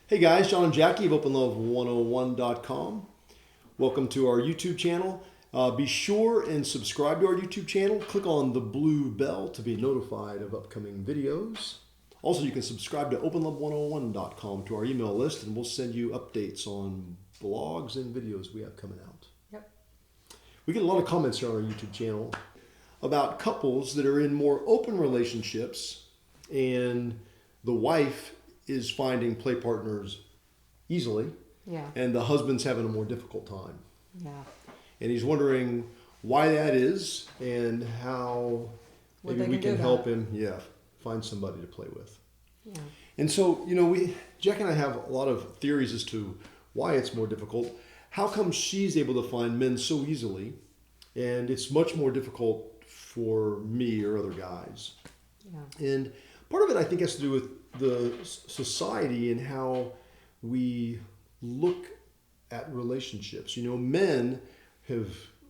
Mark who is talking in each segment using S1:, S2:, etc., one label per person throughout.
S1: Hey guys, John and Jackie of OpenLove101.com. Welcome to our YouTube channel. Be sure and subscribe to our YouTube channel. Click on the blue bell to be notified of upcoming videos. Also, you can subscribe to OpenLove101.com to our email list, and we'll send you updates on blogs and videos we have coming out.
S2: Yep.
S1: We get a lot of comments here on our YouTube channel about couples that are in more open relationships, and the wife is finding play partners easily,
S2: Yeah.
S1: and the husband's having a more difficult time.
S2: Yeah.
S1: And he's wondering why that is and how
S2: What
S1: maybe
S2: they
S1: we
S2: can
S1: can
S2: do
S1: help
S2: about
S1: him, find somebody to play with.
S2: Yeah.
S1: And so, Jack and I have a lot of theories as to why it's more difficult. How come she's able to find men so easily, and it's much more difficult for me or other guys?
S2: Yeah.
S1: And part of it, I think, has to do with the society and how we look at relationships. Men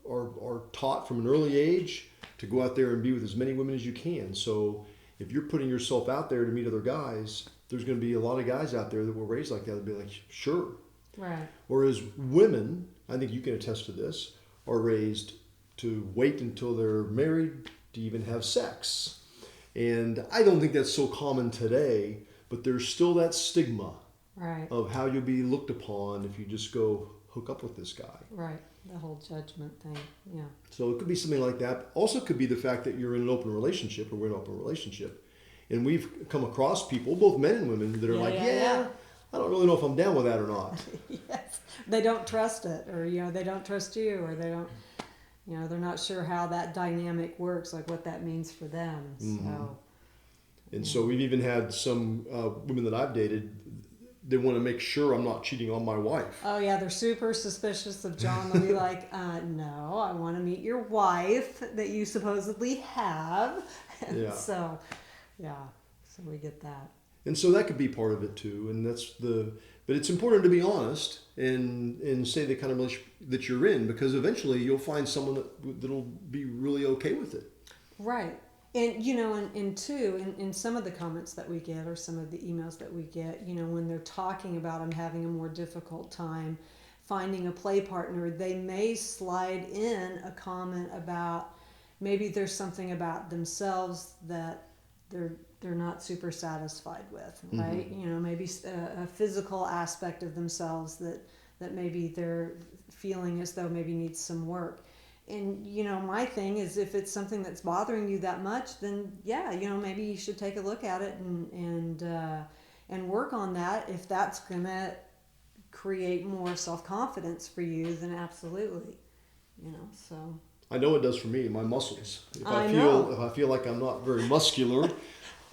S1: are taught from an early age to go out there and be with as many women as you can. So if you're putting yourself out there to meet other guys, there's going to be a lot of guys out there that were raised like that and be like, sure.
S2: Right.
S1: Whereas women, I think you can attest to this, are raised to wait until they're married to even have sex. And I don't think that's so common today, but there's still that stigma
S2: Right.
S1: of how you'll be looked upon if you just go hook up with this guy.
S2: Right. The whole judgment thing. Yeah.
S1: So it could be something like that. Also could be the fact that you're in an open relationship, or we're in an open relationship. And we've come across people, both men and women, that are
S2: Yeah.
S1: I don't really know if I'm down with that or not.
S2: Yes. They don't trust it, or they don't trust you, or they don't. They're not sure how that dynamic works, like what that means for them. So.
S1: And so we've even had some women that I've dated, they want to make sure I'm not cheating on my wife.
S2: Oh yeah, they're super suspicious of John. They'll be like, "No, I want to meet your wife that you supposedly have." And
S1: Yeah.
S2: So we get that.
S1: And so that could be part of it too. And but it's important to be honest and say the kind of relationship that you're in, because eventually you'll find someone that'll be really okay with it.
S2: Right. And, and two, in some of the comments that we get, or some of the emails that we get, when they're talking about them having a more difficult time finding a play partner, they may slide in a comment about maybe there's something about themselves that they're not super satisfied with, right?
S1: Mm-hmm.
S2: Maybe a physical aspect of themselves that maybe they're feeling as though maybe needs some work. And, my thing is, if it's something that's bothering you that much, then maybe you should take a look at it and work on that. If that's going to create more self-confidence for you, then absolutely, so.
S1: I know it does for me, my muscles. If
S2: I
S1: I feel like I'm not very muscular,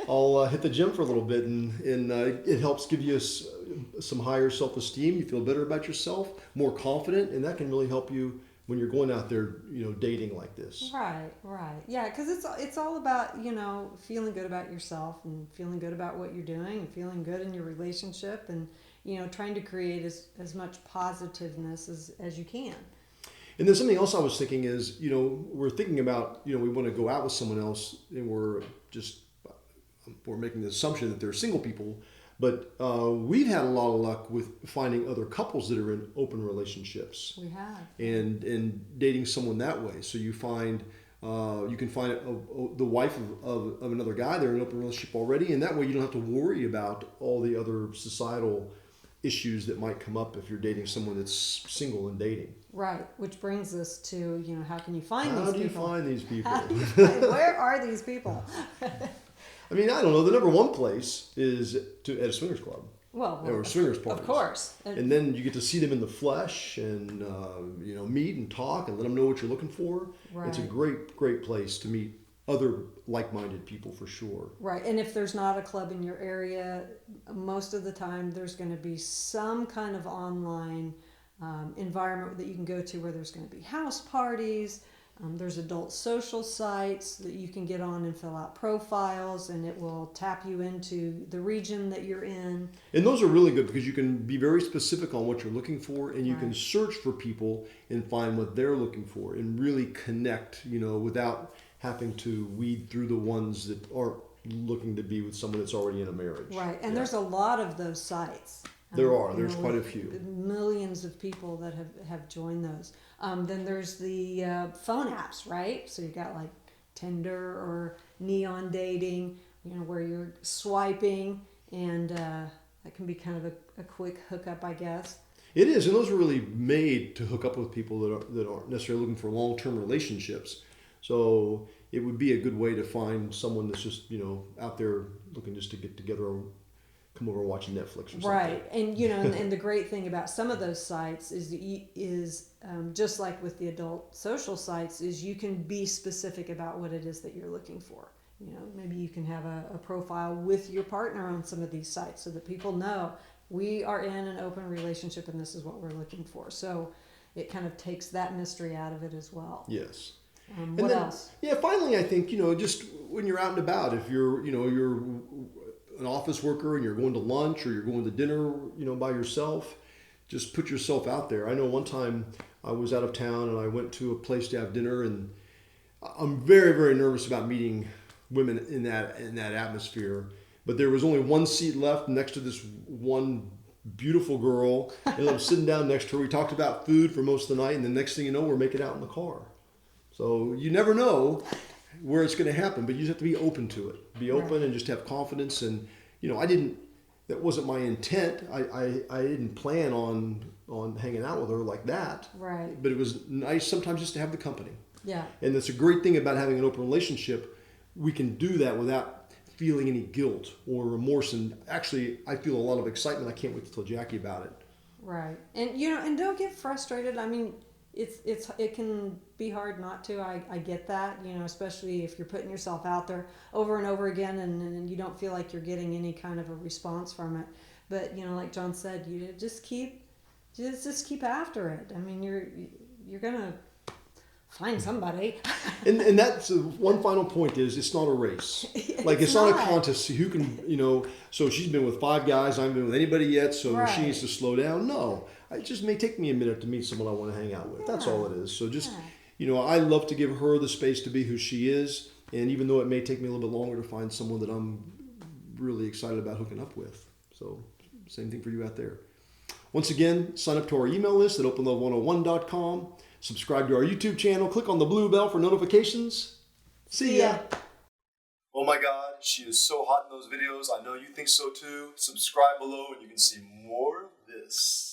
S1: I'll hit the gym for a little bit, and it helps give you some higher self-esteem. You feel better about yourself, more confident, and that can really help you when you're going out there, dating like this.
S2: Right. Yeah, because it's all about, feeling good about yourself and feeling good about what you're doing and feeling good in your relationship and, trying to create as much positiveness as you can.
S1: And then something else I was thinking is, we're thinking about, we want to go out with someone else, and we're making the assumption that they're single people. But we've had a lot of luck with finding other couples that are in open relationships.
S2: We have.
S1: And dating someone that way. So you can find the wife of another guy. They're in an open relationship already, and that way you don't have to worry about all the other societal issues that might come up if you're dating someone that's single and dating.
S2: Right, which brings us to, how can you find these people?
S1: How do you find these people?
S2: Where are these people?
S1: I mean, I don't know. The number one place is at a swingers club.
S2: Well,
S1: or swingers parties.
S2: Of course.
S1: And then you get to see them in the flesh and, meet and talk and let them know what you're looking for.
S2: Right.
S1: It's a great, great place to meet other like-minded people for sure.
S2: Right. And if there's not a club in your area, most of the time there's going to be some kind of online environment that you can go to where there's going to be house parties. There's adult social sites that you can get on and fill out profiles, and it will tap you into the region that you're in.
S1: And those are really good because you can be very specific on what you're looking for, and you
S2: Right.
S1: can search for people and find what they're looking for and really connect, without having to weed through the ones that aren't looking to be with someone that's already in a marriage.
S2: Right. And
S1: Yeah.
S2: there's a lot of those sites.
S1: There's quite a few.
S2: Millions of people that have joined those. Then there's the phone apps, right? So you got like Tinder or Neon Dating, where you're swiping, and that can be kind of a quick hookup, I guess.
S1: It is, and those are really made to hook up with people that aren't necessarily looking for long-term relationships. So it would be a good way to find someone that's just out there looking just to get together or come over and watch Netflix or something.
S2: Right, and and the great thing about some of those sites is just like with the adult social sites, is you can be specific about what it is that you're looking for. Maybe you can have a profile with your partner on some of these sites so that people know we are in an open relationship and this is what we're looking for. So it kind of takes that mystery out of it as well.
S1: Yes.
S2: What else?
S1: Yeah, finally, I think, just when you're out and about, if you're an office worker and you're going to lunch or you're going to dinner, by yourself, just put yourself out there. I know one time I was out of town and I went to a place to have dinner, and I'm very, very nervous about meeting women in that atmosphere. But there was only one seat left next to this one beautiful girl, and I'm sitting down next to her. We talked about food for most of the night, and the next thing you know, we're making out in the car. So you never know where it's going to happen, but you just have to be open to it. Be open and just have confidence. And that wasn't my intent. I didn't plan on hanging out with her like that.
S2: Right.
S1: But it was nice sometimes just to have the company.
S2: Yeah.
S1: And that's a great thing about having an open relationship. We can do that without feeling any guilt or remorse. And actually, I feel a lot of excitement. I can't wait to tell Jackie about it.
S2: Right. And and don't get frustrated. I mean, it can be hard not to. I get that, especially if you're putting yourself out there over and over again and you don't feel like you're getting any kind of a response from it. But like John said, you just keep after it. I mean, you're gonna find somebody.
S1: and that's one final point is it's not a race. It's not a contest. Who can, so she's been with 5 guys. I haven't been with anybody yet, so she needs to slow down. No, it just may take me a minute to meet someone I want to hang out with. That's all it is. So just, I love to give her the space to be who she is. And even though it may take me a little bit longer to find someone that I'm really excited about hooking up with. So same thing for you out there. Once again, sign up to our email list at openlove101.com. Subscribe to our YouTube channel. Click on the blue bell for notifications. See ya. Oh my God, she is so hot in those videos. I know you think so too. Subscribe below and you can see more of this.